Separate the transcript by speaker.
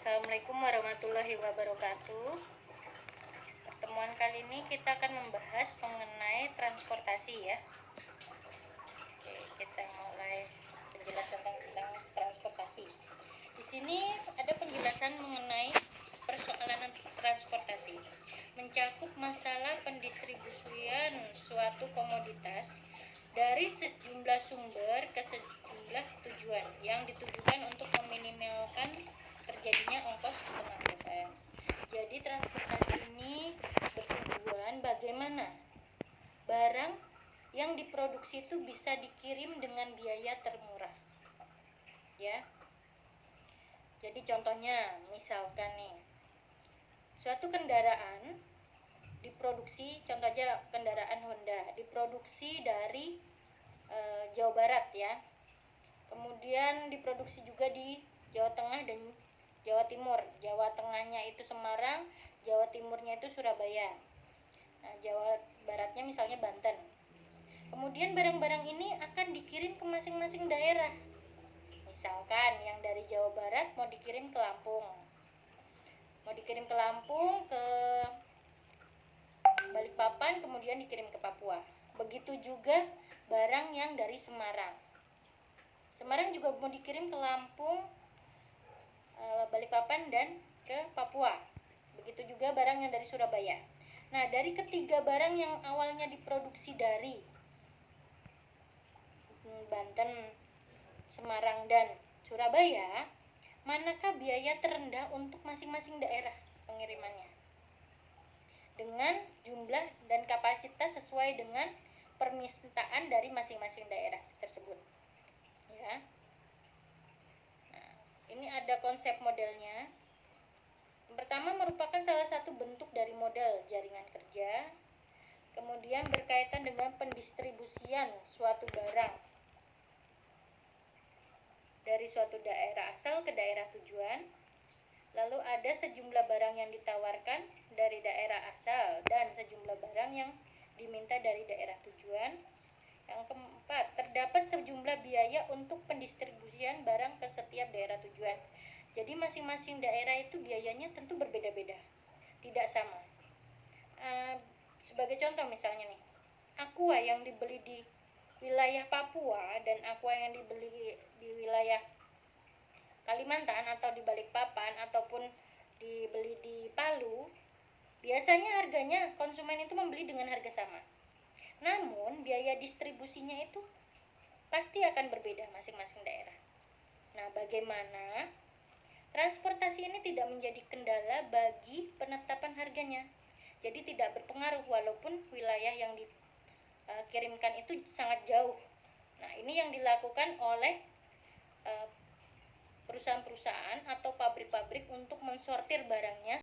Speaker 1: Assalamualaikum warahmatullahi wabarakatuh. Pertemuan kali ini kita akan membahas mengenai transportasi ya. Oke, kita mulai penjelasan tentang transportasi. Di sini ada penjelasan mengenai persoalan transportasi. Mencakup masalah pendistribusian suatu komoditas dari sejumlah sumber ke sejumlah tujuan yang ditujukan untuk meminimalkan terjadinya ongkos pengangkutan. Jadi transportasi ini bertujuan bagaimana barang yang diproduksi itu bisa dikirim dengan biaya termurah. Ya. Jadi contohnya misalkan nih, suatu kendaraan diproduksi, contoh aja kendaraan Honda diproduksi dari Jawa Barat ya. Kemudian diproduksi juga di Jawa Tengah dan Jawa Timur. Jawa Tengahnya itu Semarang, Jawa Timurnya itu Surabaya. Nah, Jawa Baratnya misalnya Banten. Kemudian barang-barang ini akan dikirim ke masing-masing daerah. Misalkan yang dari Jawa Barat mau dikirim ke Lampung. Mau dikirim ke Lampung, ke Balikpapan, kemudian dikirim ke Papua. Begitu juga barang yang dari Semarang. Semarang juga mau dikirim ke Lampung, Balikpapan dan ke Papua. Begitu juga barang yang dari Surabaya. Nah, dari ketiga barang yang awalnya diproduksi dari Banten, Semarang dan Surabaya, manakah biaya terendah untuk masing-masing daerah pengirimannya? Dengan jumlah dan kapasitas sesuai dengan permintaan dari masing-masing daerah tersebut. Ya. Ini ada konsep modelnya. Yang pertama merupakan salah satu bentuk dari model jaringan kerja. Kemudian berkaitan dengan pendistribusian suatu barang dari suatu daerah asal ke daerah tujuan. Lalu ada sejumlah barang yang ditawarkan dari daerah asal dan sejumlah barang yang diminta dari daerah tujuan. Yang keempat, terdapat sejumlah biaya untuk pendistribusian barang ke setiap daerah tujuan. Jadi masing-masing daerah itu biayanya tentu berbeda-beda, tidak sama. Sebagai contoh misalnya nih, aqua yang dibeli di wilayah Papua dan aqua yang dibeli di wilayah Kalimantan atau di Balikpapan ataupun dibeli di Palu, biasanya harganya konsumen itu membeli dengan harga sama. Namun biaya distribusinya itu pasti akan berbeda masing-masing daerah. Nah, bagaimana transportasi ini tidak menjadi kendala bagi penetapan harganya. Jadi tidak berpengaruh walaupun wilayah yang dikirimkan itu sangat jauh. Nah, ini yang dilakukan oleh perusahaan-perusahaan atau pabrik-pabrik untuk mensortir barangnya